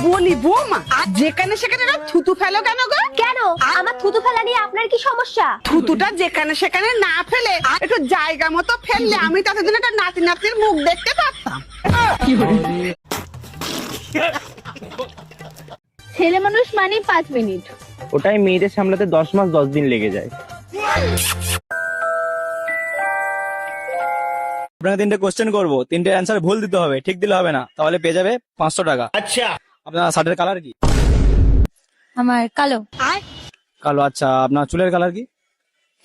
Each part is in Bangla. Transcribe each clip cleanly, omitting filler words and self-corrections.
বলি বৌমা, যেখানে সেখানে থুতু ফেলো কেন গো? কেন আমার থুতু ফেলা নিয়ে আপনার কি সমস্যা? থুতুটা যেখানে সেখানে না ফেলে একটু জায়গা মতো ফেললে আমি ততদিন একটা নাতি নাতির মুখ দেখতে পারতাম। ছেলে মানুষ মানে 5 মিনিট, ওটাই মেয়েদের সামলাতে 10 মাস 10 দিন লেগে যায়। আপনাকে 3টে কোশ্চেন করবো, 3টে অ্যান্সার ভুল দিতে হবে, ঠিক দিলে হবে না, তাহলে পেয়ে যাবে 500 টাকা। আচ্ছা, আপনার শার্টের কালার কি? আমার কালো। কালো। আচ্ছা, আপনার চুলের কালার কি?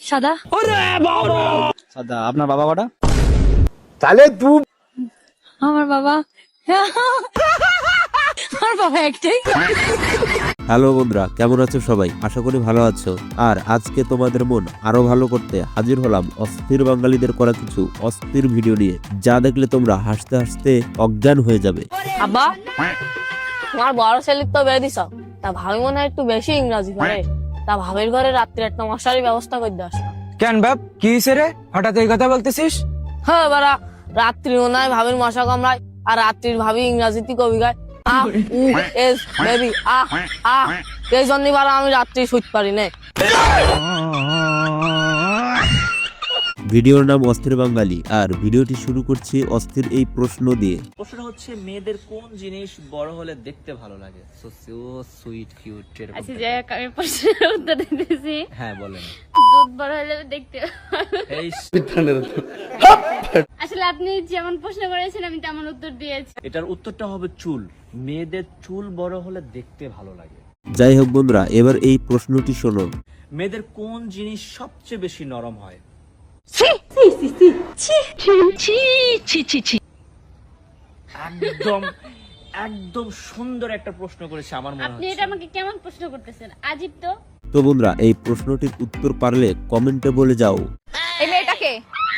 সাদা। সাদা। আপনার বাবা কটা? আমার বাবা আমার বাবা একটাই। হ্যালো বন্ধুরা, কেমন আছো সবাই? আশা করি ভালো আছো। আর আজকে তোমাদের মন আরো ভালো করতে হাজির হলাম অস্থির বাঙালিদের করা কিছু অস্থির ভিডিও নিয়ে, যা দেখলে তোমরা হাসতে হাসতে অজ্ঞান হয়ে যাবে। আব্বা, তোমার বড় ছেলের তো বিয়ে দিছ, তা ভাবি মনে হয় একটু বেশি ইংরাজি করে, তা ভাবির ঘরে রাত্রে একটা মশারি ব্যবস্থা করে দাস। কেন বাপ, কি হয়েছে রে? হঠাৎ এই কথা বলতেছিস? হ্যাঁ বারা, রাত্রি মনে হয় ভাবির মশা কামড়ায়, আর রাত্রির ভাবি ইংরাজিতে কবি গায় বেবি এই জন্য বারা আমি রাত্রি শুতে পারি না। ভিডিওর নাম অস্থির বাঙালি, আর ভিডিওটি শুরু করছি অস্থির এই প্রশ্ন দিয়ে। প্রশ্ন হচ্ছে, মেয়েদের কোন জিনিস বড় হলে দেখতে ভালো লাগে? সো সুইট কিউট এরকম। আচ্ছা, যাই আমি প্রশ্নের উত্তর দিতেছি। হ্যাঁ বলেন। দুধ বড় হলে দেখতে এই আসলে আপনি যেমন প্রশ্ন করেছেন আমি তেমন উত্তর দিয়েছি। এটার উত্তরটা হবে চুল। মেয়েদের চুল বড় হলে দেখতে ভালো লাগে। যাই হোক বন্ধুরা, এবার এই প্রশ্নটি শোনো। মেয়েদের কোন জিনিস সবচেয়ে বেশি নরম হয়? একদম একদম সুন্দর একটা প্রশ্ন করেছে আমার মনে আপনি হচ্ছে। এটা আমাকে কেমন প্রশ্ন করতেছেন? আজীব তো। তো বন্ধুরা, এই প্রশ্নটির উত্তর পারলে কমেন্টে বলে যাও। এই মেয়েটাকে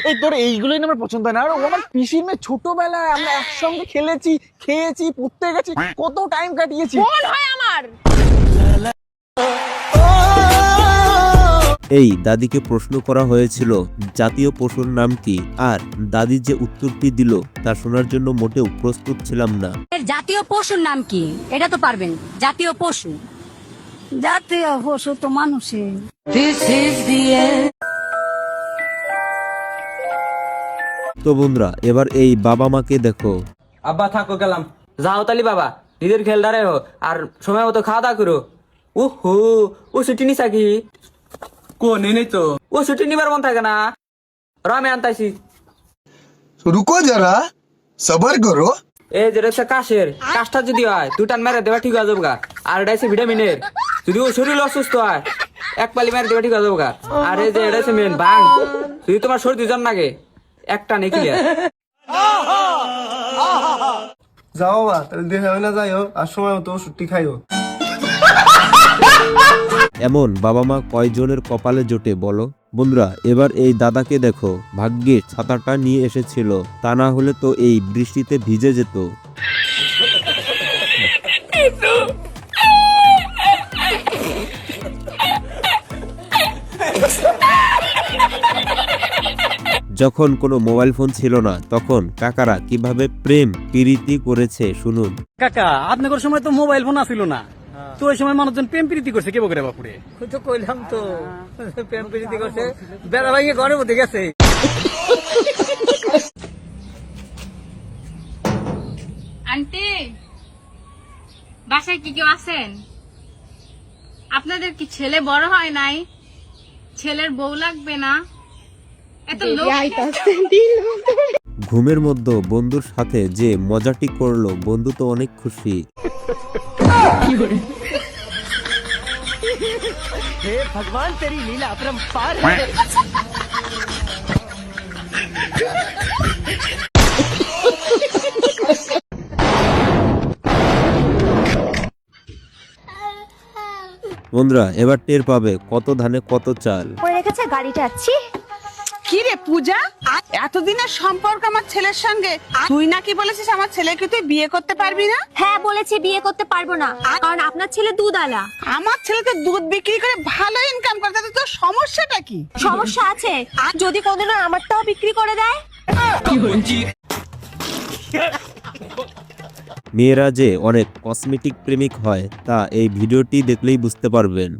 এই তোর এইগুলোই না আমার পছন্দ হয় না। আর ও আমার পিসির মেয়ে, ছোটবেলায় আমরা একসঙ্গে খেলেছি, খেয়েছি, পড়তে গেছি, কত টাইম কাটিয়েছি। কোন হয় আমার? এই দাদিকে প্রশ্ন করা হয়েছিল জাতীয় পশুর নাম কি, আর দাদি যে উত্তরটি দিল তা শোনার জন্য মোটেও প্রস্তুত ছিলাম না। জাতীয় পশুর নাম কি? এটা তো পারবেন। জাতীয় পশু তো মানুষের। তো বন্ধুরা, এবার এই বাবা মাকে দেখো। আব্বা থাকো, গেলাম। যাও তালি বাবা, নিজের খেলটা রেখো, আর সময় মতো খাওয়া দাওয়া করো। ওহো, ও ছুটি নিছা কি? কোন নেই তো, ও ছুটি নিবার মন থাকে না। রামে আনতাইছি। रुको जरा सबर करो। এই যে রেছে কাশের কাশটা যদি হয় তুই টান মেরে দেবা, ঠিক হয়ে যাবো গা। আর এটা হচ্ছে ভিটামিনের, যদি ও শরীর অসুস্থ হয় এক পালি মেরে দেবা, ঠিক হয়ে যাবো গা। আর এই যে এটা হচ্ছে মেন ভাঙ, যদি তোমার সর্দি জ্বর নাগে একটা নেই ক্লিয়ার। যাও মা, তাহলে দেখে না যাইও, আর সময় মতো ছুটি খাইও। এমন বাবা মা কয়জনের কপালে জোটে বলো? বন্ধুরা, এবার এই দাদাকে দেখো। ভাগ্যিস ছাতাটা নিয়ে এসেছিল, তা না হলে তো এই বৃষ্টিতে ভিজে যেত। যখন কোনো মোবাইল ফোন ছিল না, তখন কাকারা কিভাবে প্রেম প্রীতি করেছে শুনুন। কাকা, আপনার সময় তো মোবাইল ফোন আসিল না, তো ওই সময় মানুষজন প্রেম প্রীতি করছে কে বকরে বাপুরে। তো কইলাম তো, প্রেম প্রীতি করছে, বেড়া ভাইকে ঘরে মধ্যে গেছে। আন্টি, বাসায় কি কেউ আছেন? আপনাদের কি ছেলে বড় হয় নাই? ছেলের বউ লাগবে না? এত লোক ঘুমের মধ্যে বন্ধুর সাথে যে মজাটি করলো, বন্ধু তো অনেক খুশি। হে ভগবান, তেরি লীলা अपरंपार। বন্ধুরা, এবার টের পাবে কত ধানে কত চাল। পড়ে রেখেছে গাড়িটা। আছি কি রে পূজা, এতদিনের সম্পর্ক আমার ছেলের সঙ্গে, তুই নাকি বলেছিস আমার ছেলেকে তুই বিয়ে করতে পারবি না? হ্যাঁ বলেছি, বিয়ে করতে পারবো না, কারণ আপনার ছেলে দুধ আলা। আমার ছেলে তো দুধ বিক্রি করে ভালো ইনকাম করে, তাতে তোর সমস্যাটা কি? সমস্যা আছে, যদি কোনদিনও আমারটাও বিক্রি করে দেয়। মেয়েরা যে অনেক কসমেটিক প্রেমিক হয় তা এই ভিডিওটি দেখলেই বুঝতে পারবেন।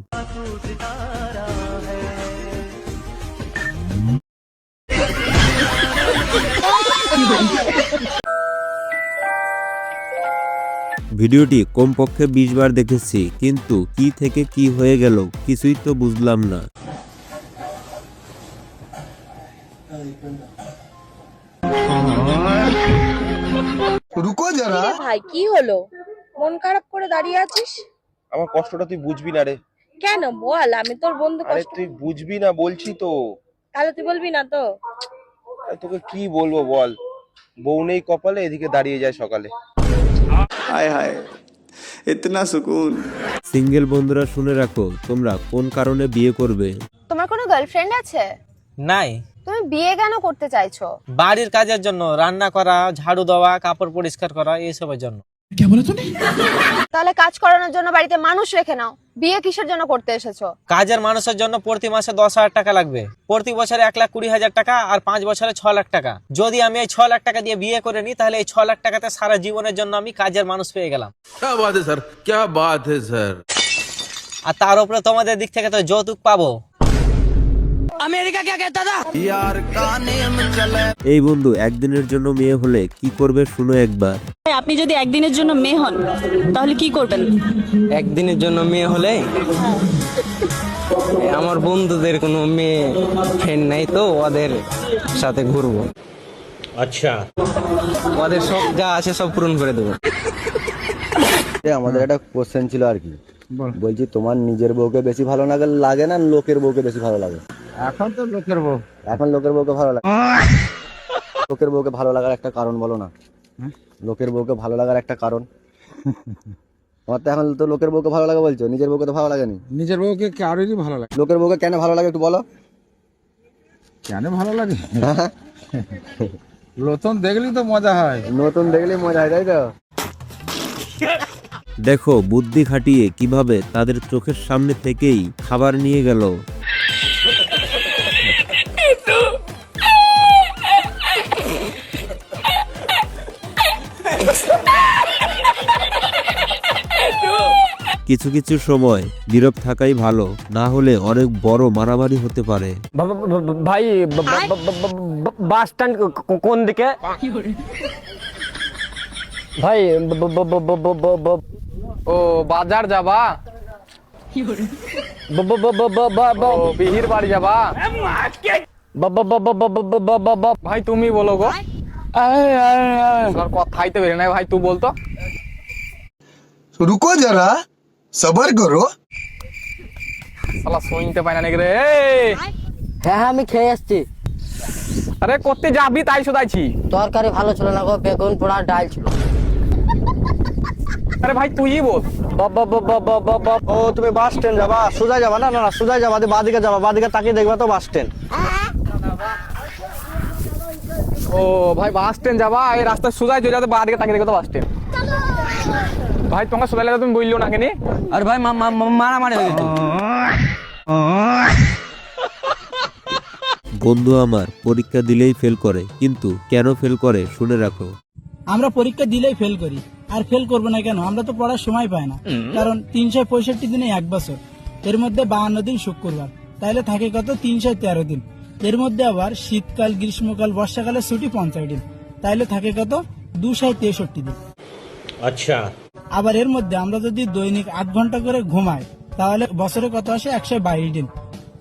ভিডিওটি কমপক্ষে 20 বার দেখেছি, কিন্তু কি থেকে কি হয়ে গেল কিছুই তো বুঝলাম না। রুকো যারা ভাই কি হলো, মন খারাপ করে দাঁড়িয়ে আছিস? আমার কষ্টটা তুই বুঝবি না রে। কেন বল, আমি তোর বন্ধু। আরে তুই বুঝবি না বলছি তো। তাহলে তুই বলবি না তো? আরে তোকে কি বলবো বল, বউ নেই কপালে, এদিকে দাঁড়িয়ে যায় সকালে। হায় হায় ইতনা সুকুন। সিঙ্গেল বন্ধুরা শুনে রাখো, তোমরা কোন কারণে বিয়ে করবে। তোমার কোনো গার্লফ্রেন্ড আছে? নাই। তুমি বিয়ে কেন করতে চাইছো? বাড়ির কাজের জন্য, রান্না করা, ঝাড়ু দেওয়া, কাপড় পরিষ্কার করা, এইসবের জন্য। তাহলে কাজ করানোর জন্য বাড়িতে মানুষ রেখে নাও, বিয়ে কিসের জন্য করতে এসেছো? কাজের মানুষের জন্য প্রতি মাসে 10,000 টাকা লাগবে, প্রতি বছরে 1,20,000 টাকা, আর 5 বছরে 6 লাখ টাকা। যদি আমি এই 6 লাখ টাকা দিয়ে বিয়ে করে নিই, তাহলে এই 6 লাখ টাকাতে সারা জীবনের জন্য আমি কাজের মানুষ পেয়ে গেলাম। আর তার উপরে তোমাদের দিক থেকে তো যৌতুক পাবো। এই বন্ধু একদিনের জন্য মেয়ে হলে কি করবে শুনো একবার। আপনি যদি একদিনের জন্য মেয়ে হন তাহলে কি করবেন? একদিনের জন্য মেয়ে হলে আমার বন্ধুদের কোনো মেয়ে ফ্রেন্ড নাই তো, ওদের সাথে ঘুরবো। আচ্ছা, ওদের সব যা আছে সব পূরণ করে দেবো। আমাদের একটা কোশ্চেন ছিল আর কি, বলছি তোমার নিজের বউকে বেশি ভালো লাগে না লোকের বউকে বেশি ভালো লাগে? এখন তো লোকের বউ। এখন লোকের বউকে ভালো লাগে। লোকের বউকে ভালো লাগার একটা কারণ বলো না। লোকের বউকে ভালো লাগার একটা কারণ। আমার তো এখন তো লোকের বউকে ভালো লাগে বলছো, নিজের বউকে তো ভালো লাগেনি। নিজের বউকে কারোরই ভালো লাগে। লোকের বউকে কেন ভালো লাগে একটু বলো। কেন ভালো লাগে? নতুন দেখলেই তো মজা হয়। নতুন দেখলেই মজা হয়, তাই তো? দেখো বুদ্ধি খাটিয়ে কিভাবে তাদের চোখের সামনে থেকেই খাবার নিয়ে গেল। কিছু কিছু সময় নীরব থাকাই ভালো, না হলে অনেক বড় মারামারি হতে পারে। ভাই বাস স্ট্যান্ড কোন দিকে? ভাই ও বাজার যাবা? বিহির বাড়ি যাবা? ভাই তুমি বলো গো। কথাই তো বেরে নাই ভাই, তুই বলতো। রুকো যারা সবার করো। শালা শুনতে পাই না নাকি রে? হ্যাঁ আমি খেয়ে আসছি। আরে করতে যাবি তাই শুধাইছি। তরকারি ভালো ছিল না গো, বেগুন পোড়া ডাল ছিল। আরে ভাই তুই বল। ও তুমি বাস স্ট্যান্ড যাবা? সোজা যাবা? না না না সোজা যাবা, বাদিকে যাবা, বাদিকে তাকিয়ে দেখবা তো বাস স্ট্যান্ড। ও ভাই বাস স্ট্যান্ড যাবা, এই রাস্তায় সোজা চলে যাবে, বাঁ দিকে তাকিয়ে দেখো তো বাস স্ট্যান্ড। ভাই তোমার সোজা লাগা তুমি বললো না কেন? আর ভাই মারামারি হয়ে গেছে। বন্ধু আমার পরীক্ষা দিলেই ফেল করে, কিন্তু কেন ফেল করে শুনে রাখো। আমরা পরীক্ষা দিলেই ফেল করি, আর ফেল করবো না কেন? আমরা তো পড়ার সময় পাই না। কারণ 365 দিনে 1 বছর, এর মধ্যে 52 দিন শুক্রবার, তাহলে থাকে কত? 313 দিন। এর মধ্যে আবার শীতকাল, গ্রীষ্মকাল, বর্ষাকালে ছুটি 50 দিন, তাহলে থাকে কত? 263 দিন। আচ্ছা, আবার এর মধ্যে আমরা যদি দৈনিক 8 ঘন্টা করে ঘুমাই, তাহলে বছরে কত আসে? 122 দিন,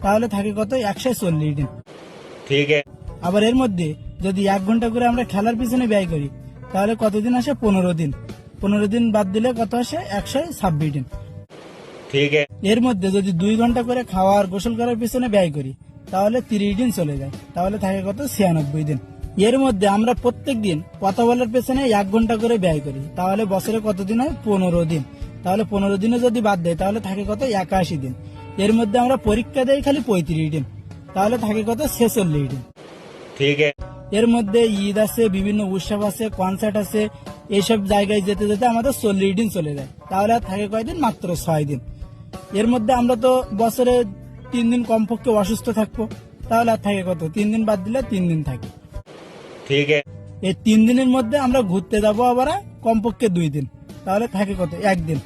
তাহলে থাকে কত? 140 দিন। ঠিক আছে। আবার এর মধ্যে যদি 1 ঘন্টা করে আমরা খেলার পিছনে ব্যয় করি, তাহলে কতদিন আসে? 15 দিন। 15 দিন বাদ দিলে কত আসে? 126 দিন। ঠিক আছে। এর মধ্যে যদি 2 ঘন্টা করে খাওয়া আর গোসল করার পিছনে ব্যয় করি, তাহলে 30 দিন চলে যায়, তাহলে থাকে কত? 96 দিন। এর মধ্যে আমরা প্রত্যেক দিন কথা বলার পেছনে 1 ঘন্টা করে ব্যয় করি, তাহলে বছরে কতদিন হয়? 15 দিন। তাহলে 15 দিনে যদি বাদ দেয়, তাহলে থাকে কত? 81 দিন। এর মধ্যে আমরা পরীক্ষা দেই খালি 35 দিন, তাহলে থাকে কত? 46 দিন। ঠিক আছে। এর মধ্যে ঈদ আছে, বিভিন্ন উৎসব আছে, কনসার্ট আছে, এইসব জায়গায় যেতে যেতে আমাদের 40 দিন চলে যায়, তাহলে আর থাকে কয়দিন? মাত্র 6 দিন। এর মধ্যে আমরা তো বছরে 3 দিন কমপক্ষে অসুস্থ থাকবো, তাহলে আর থাকে কত? 3 দিন বাদ দিলে 3 দিন থাকে। ঠিক আছে। এই 3 দিনের মধ্যে আমরা ঘুরতে যাবো আবার কমপক্ষে 2 দিন, তাহলে থাকে কত 1 দিন।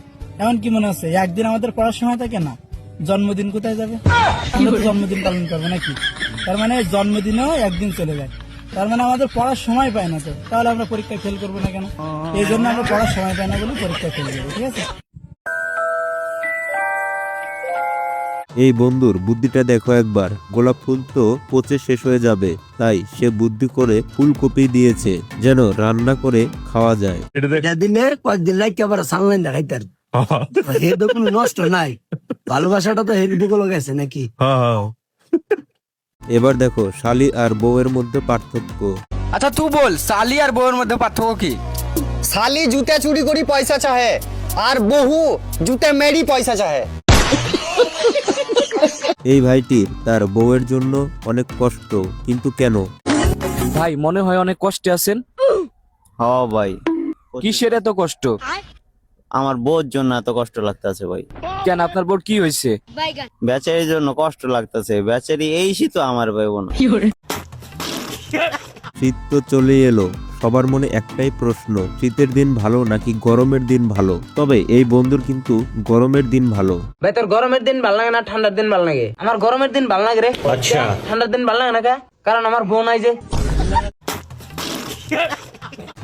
এমন কি মনে হচ্ছে 1 দিন আমাদের পড়ার সময় থাকে না? জন্মদিন কোথায় যাবে? আমরা তো জন্মদিন পালন করবো নাকি? তার মানে জন্মদিনেও 1 দিন চলে যায়, তার মানে আমাদের পড়ার সময় পায় না। তো তাহলে আমরা পরীক্ষায় ফেল করবো না কেন? এই জন্য আমরা পড়ার সময় পাই না বলে পরীক্ষায় ফেল করবো, ঠিক আছে? এই বন্ধুর বুদ্ধিটা দেখো একবার, গোলাপ ফুল তো পচে শেষ হয়ে যাবে, তাই সে বুদ্ধি করে ফুলকপি দিয়েছে যেন রান্না করে খাওয়া যায়। দিনে কয়েকদিন লাগে আবার সানলাইন দেখাইতার হে তো কোনো নষ্ট নাই, ভালোবাসাটা তো হের দিকে গেছে নাকি? এবার দেখো শালি আর বউয়ের মধ্যে পার্থক্য। আচ্ছা তুই বল, শালি আর বউয়ের মধ্যে পার্থক্য কি? শালি জুতে চুরি করি পয়সা চাহে, আর বহু জুতে মেরি পয়সা চাহে। এই ভাইটির তার বউয়ের জন্য অনেক কষ্ট, কিন্তু কেন? ভাই মনে হয় অনেক কষ্টে আছেন। হ্যাঁ ভাই, কিসের এত কষ্ট? আমার বউর জন্য এত কষ্ট লাগতেছে ভাই। কেন, আপনার বউর কি হয়েছে? বেচারির জন্য কষ্ট লাগতেছে, বেচারি এই শীত আমার ভাই বোন। শীত তো চলেই এলো, সবার মনে একটাই প্রশ্ন, শীতের দিন ভালো নাকি গরমের দিন ভালো? তবে এই বন্ধুর কিন্তু গরমের দিন ভালো। ভাই তোর গরমের দিন ভালো লাগে না ঠান্ডার দিন ভালো লাগে? আমার গরমের দিন ভালো লাগে রে। আচ্ছা, ঠান্ডার দিন ভালো লাগে না কে? কারণ আমার বউ নাই যে।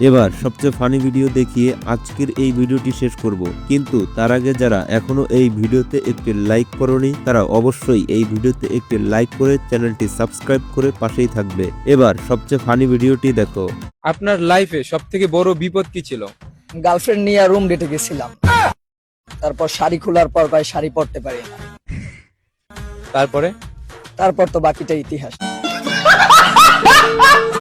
এবার সবচেয়ে ফানি ভিডিও দেখিয়ে আজকের এই ভিডিওটি শেষ করব, কিন্তু তার আগে যারা এখনো এই ভিডিওতে একটি লাইক করোনি তারা অবশ্যই এই ভিডিওতে একটি লাইক করে চ্যানেলটি সাবস্ক্রাইব করে পাশেই থাকবে। এবার সবচেয়ে ফানি ভিডিওটি দেখো। আপনার লাইফে সবথেকে বড় বিপদ কি ছিল? গার্লফ্রেন্ড নিয়ে রুম ডেটে গেছিলাম, তারপর শাড়ি খোলার পর ভাই শাড়ি পরতে পারি না, তারপরে? তারপর তো বাকিটা ইতিহাস।